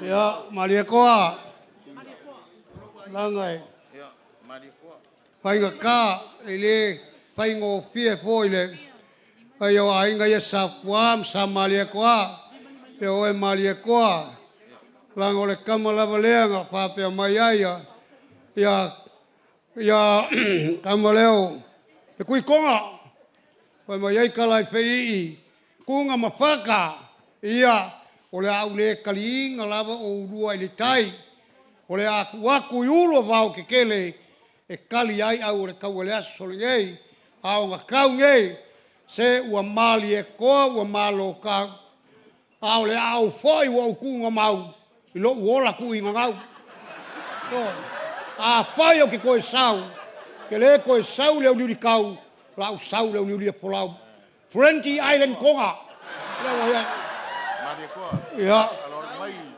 Ya, Maliekoa. Langai. Ya, Maliekoa. Pai ngaka ile pai ngo pie poile. Pai yo ainga ya sapuam sa Maliekoa. Yo e Maliekoa. Lango le kamala valenga pa pe maiaya. Ya kamaleo. E kui konga. Pai maiai kalai fei. Kunga mafaka. Ia ole au le kalinga lava o urua ile tai. Ole aku iulo vau ke kele e kali ai au le kau le aso le ngei. Au nga kau ngei. Se ua mali e koa ua malo kau. Au le au foi ua ukunga mau. Ilo uola ku inga ngau. A fai o ke koe sau. Ke le koe sau leo liuri kau. Lau sau leo liuri e polau. Friendly Island konga. Maliekoa. Ya. Alo